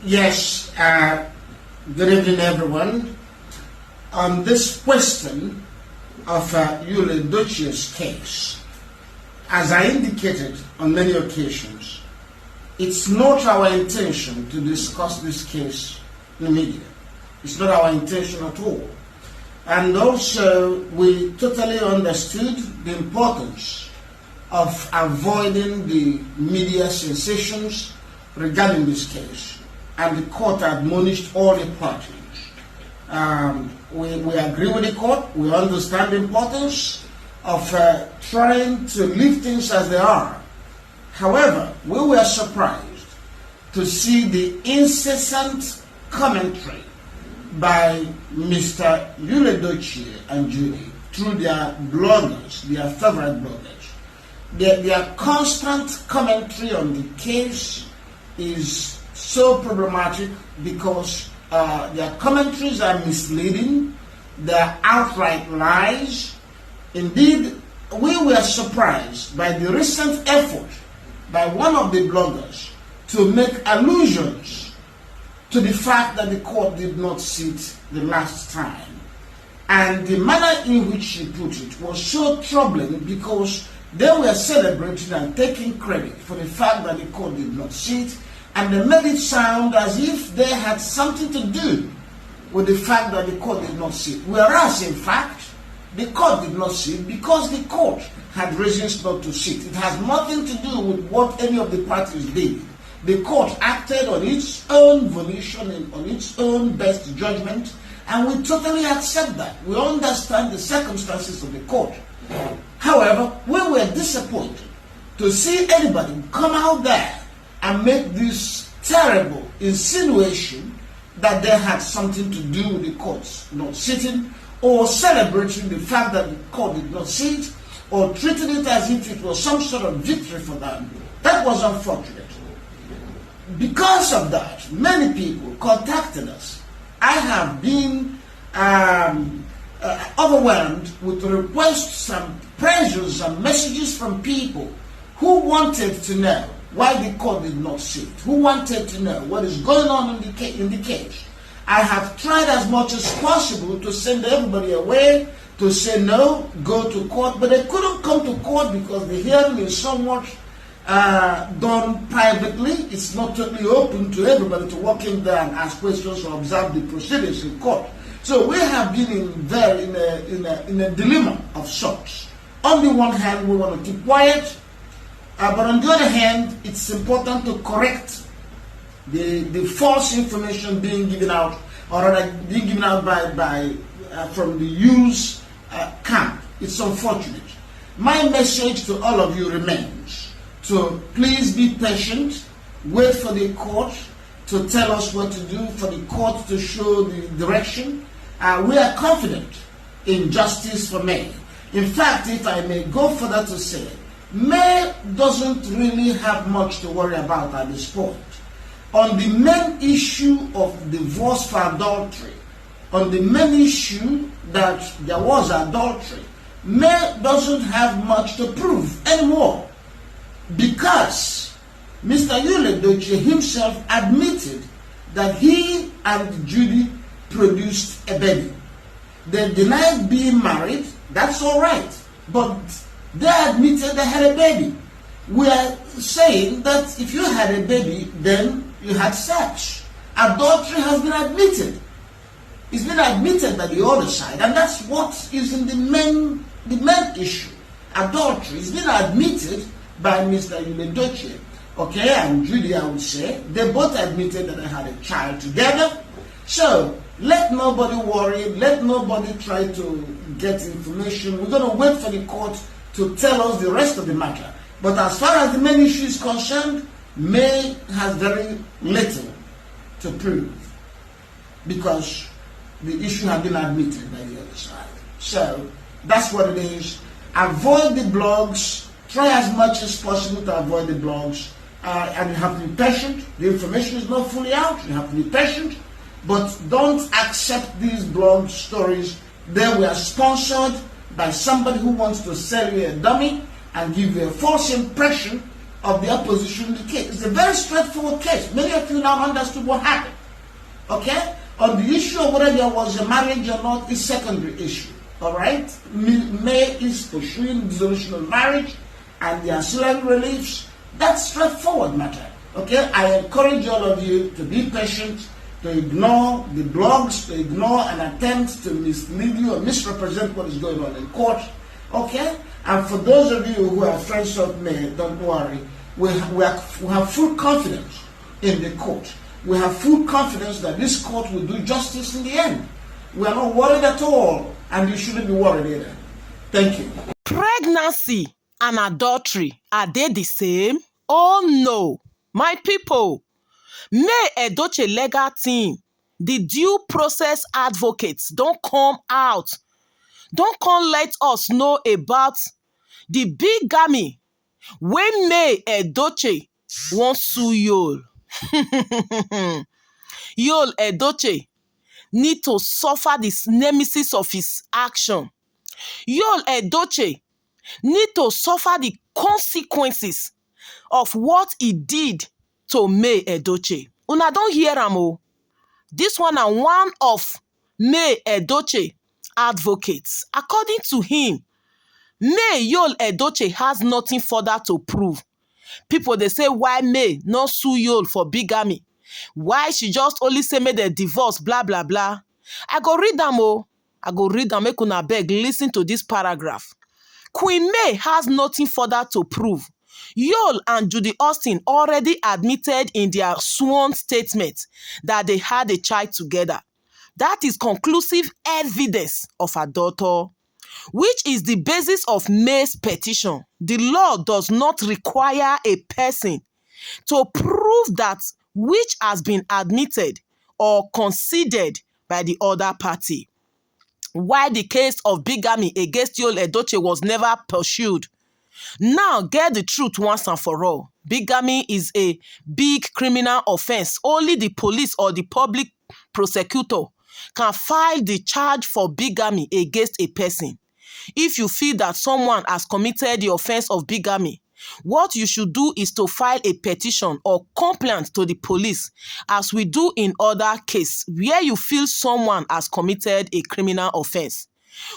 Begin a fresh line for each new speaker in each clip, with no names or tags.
Yes, good evening, everyone. On this question of Yul Edochie's case, as I indicated on many occasions, it's not our intention to discuss this case in the media. It's not our intention at all. And also, we totally understood the importance of avoiding the media sensations regarding this case. And the court admonished all the parties. We agree with the court. We understand the importance of trying to leave things as they are. However, we were surprised to see the incessant commentary by Mr. Yul Edochie and Judy through their bloggers, their favorite bloggers. Their constant commentary on the case is so problematic because their commentaries are misleading, they're outright lies. Indeed, we were surprised by the recent effort by one of the bloggers to make allusions to the fact that the court did not sit the last time. And the manner in which she put it was so troubling because they were celebrating and taking credit for the fact that the court did not sit, and they made it sound as if they had something to do with the fact that the court did not sit. Whereas, in fact, the court did not sit because the court had reasons not to sit. It has nothing to do with what any of the parties did. The court acted on its own volition and on its own best judgment, and we totally accept that. We understand the circumstances of the court. However, we were disappointed to see anybody come out there and make this terrible insinuation that they had something to do with the courts not sitting, or celebrating the fact that the court did not sit, or treating it as if it was some sort of victory for them. That was unfortunate. Because of that, many people contacted us. I have been overwhelmed with requests and pressures and messages from people who wanted to know why the court did not sit, who wanted to know what is going on in the case. I have tried as much as possible to send everybody away, to say no, go to court, but they couldn't come to court because the hearing is somewhat done privately. It's not totally open to everybody to walk in there and ask questions or observe the proceedings in court. So we have been in a dilemma of sorts. On the one hand, we want to keep quiet, but on the other hand, it's important to correct the false information being given out, or rather being given out from the Yul's camp. It's unfortunate. My message to all of you remains to please be patient, wait for the court to tell us what to do, for the court to show the direction. We are confident in justice for May. In fact, if I may go further to say, May doesn't really have much to worry about at this point. On the main issue of divorce for adultery, on the main issue that there was adultery, May doesn't have much to prove anymore, because Mr. Yul Edochie himself admitted that he and Judy produced a baby. They denied being married, that's all right, but they admitted they had a baby. We are saying that if you had a baby, then you had sex. Adultery has been admitted. It's been admitted by the other side, and that's what is in the main issue. Adultery is been admitted by Mr. Yul Edochie, okay, and Judy, I would say. They both admitted that they had a child together. So let nobody worry, let nobody try to get information. We're going to wait for the court to tell us the rest of the matter. But as far as the main issue is concerned, May has very little to prove because the issue has been admitted by the other side. So that's what it is. Avoid the blogs. Try as much as possible to avoid the blogs. And you have to be patient. The information is not fully out. You have to be patient. But don't accept these blog stories. They were sponsored by somebody who wants to sell you a dummy and give you a false impression of the opposition in the case. It's a very straightforward case. Many of you now understood what happened. Okay? On the issue of whether there was a marriage or not is secondary issue. Alright? May is pursuing dissolution of marriage and the ancillary reliefs. That's straightforward matter. Okay? I encourage all of you to be patient, to ignore the blogs, to ignore an attempt to mislead you or misrepresent what is going on in court. Okay? And for those of you who are friends of May, don't worry. We have full confidence in the court. We have full confidence that this court will do justice in the end. We are not worried at all, and you shouldn't be worried either. Thank you.
Pregnancy and adultery, are they the same? Oh no, my people. MayEdochie legal team, the due process advocates, don't come out. Don't come let us know about the bigamy when MayEdochie won't sue Yul. Yul Edochie need to suffer the nemesis of his action. Yul Edochie need to suffer the consequences of what he did to MayEdochie. Una don't hear am o. This one na one of MayEdochie advocates. According to him, Yul Edochie has nothing further to prove. People they say why May not sue Yul for bigamy. Why she just only say make the divorce, blah blah blah. I go read them o. I go read them. Make una beg listen to this paragraph. Queen May has nothing further to prove. Yul and Judy Austin already admitted in their sworn statement that they had a child together. That is conclusive evidence of adultery, which is the basis of May's petition. The law does not require a person to prove that which has been admitted or conceded by the other party. Why the case of bigamy against Yul Edochie was never pursued. Now get the truth once and for all. Bigamy is a big criminal offense. Only the police or the public prosecutor can file the charge for bigamy against a person. If you feel that someone has committed the offense of bigamy, what you should do is to file a petition or complaint to the police, as we do in other cases where you feel someone has committed a criminal offense.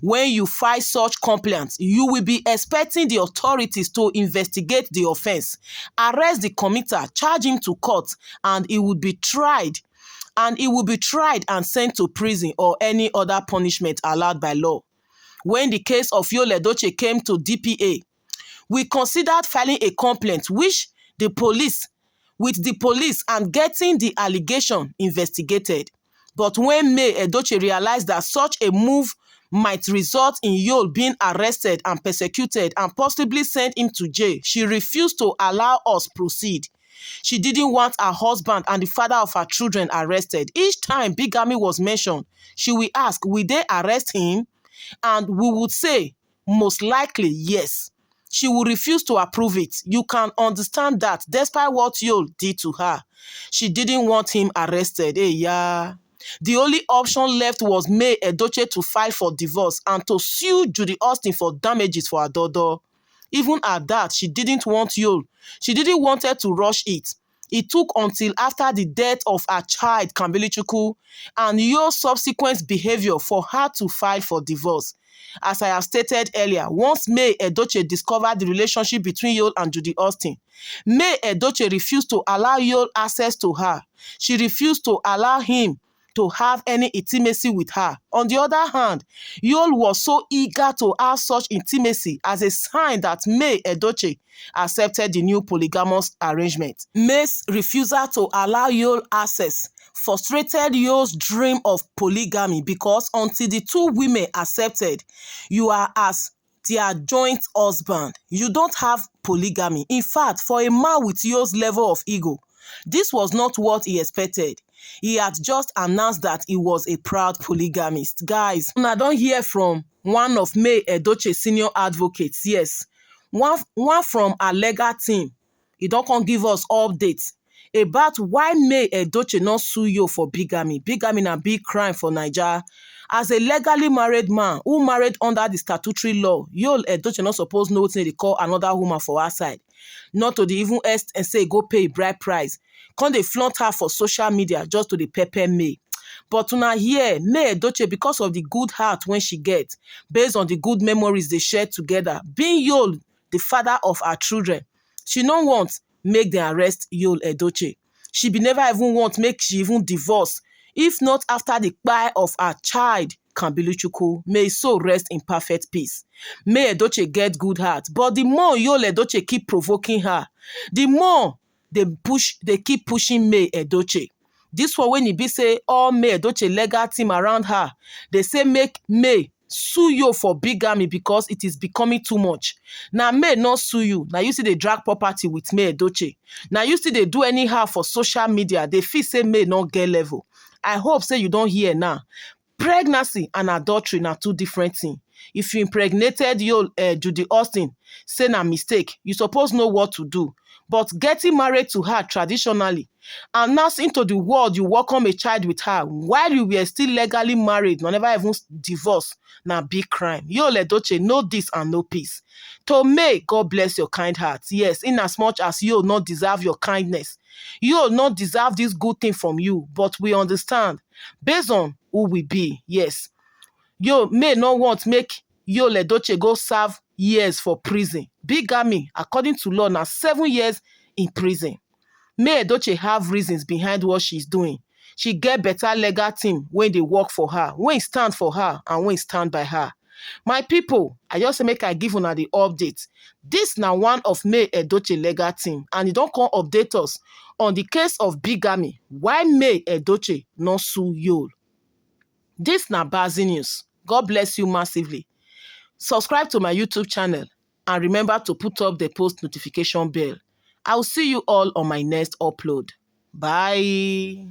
When you file such complaints, you will be expecting the authorities to investigate the offense, arrest the committer, charge him to court, and he will be tried. And sent to prison or any other punishment allowed by law. When the case of Yul Edochie came to DPA, we considered filing a complaint with the police and getting the allegation investigated. But when MayEdochie realized that such a move might result in Yul being arrested and persecuted and possibly send him to jail, she refused to allow us proceed. She didn't want her husband and the father of her children arrested. Each time bigamy was mentioned, she will ask, will they arrest him? And we would say, most likely, yes. She will refuse to approve it. You can understand that despite what Yul did to her, she didn't want him arrested. Hey, yeah. The only option left was MayEdochie to file for divorce and to sue Judy Austin for damages for her daughter. Even at that, she didn't want Yul. She didn't want her to rush it. It took until after the death of her child, Kambili and Yul's subsequent behavior for her to file for divorce. As I have stated earlier, once MayEdochie discovered the relationship between Yul and Judy Austin, MayEdochie refused to allow Yul access to her. She refused to allow him to have any intimacy with her. On the other hand, Yul was so eager to have such intimacy as a sign that MayEdochie accepted the new polygamous arrangement. May's refusal to allow Yul access frustrated Yul's dream of polygamy because until the two women accepted, you are as their joint husband. You don't have polygamy. In fact, for a man with Yul's level of ego, this was not what he expected. He had just announced that he was a proud polygamist. Guys, I don't hear from one of MayEdochie's senior advocates. Yes, one from our legal team. He don't come give us updates about why MayEdochie not sue you for bigamy. Bigamy is a big crime for Nigeria. As a legally married man who married under the statutory law, Yul Edochie not supposed to know what they call another woman for her side. not to the even and say go pay bride price. Come dey flaunt her for social media just to the pepper May. But una hear MayEdochie, because of the good heart when she get, based on the good memories they shared together, being Yul the father of her children, she no want make dem arrest Yul Edochie. She be never even want make she even divorce, if not after the kpai of her child Kambiluchukwu. May his soul rest in perfect peace. MayEdochie get good heart, but the more Yul Edochie keep provoking her, the more they keep pushing MayEdochie. This one when e be say all MayEdochie legal team around her, they say make May sue you for bigamy because it is becoming too much. Now May not sue you. Now you see they drag property with MayEdochie. Now you see they do anyhow for social media. They feel say May not get level. I hope say you don't hear now. Pregnancy and adultery na two different things. If you impregnated Judy Austin, say na mistake, you suppose know what to do. But getting married to her traditionally, announcing to the world you welcome a child with her while you were still legally married, no never even divorced, na big crime. Yul Edochie, know this and know peace. To May, God bless your kind heart. Yes, in as much as you not deserve your kindness, you will not deserve this good thing from you, but we understand based on who we be. Yes, you may not want make Yul Edochie go serve years for prison. Bigamy, according to law, now 7 years in prison. MayEdochie have reasons behind what she's doing. She get better legal team when they work for her, when stand for her, and when stand by her. My people, I just say make I give una the update. This now one of MayEdochie legal team, and you don't come update us on the case of bigamy. Why MayEdochie not sue Yul? This na Bazi News. God bless you massively. Subscribe to my YouTube channel and remember to put up the post notification bell. I will see you all on my next upload. Bye.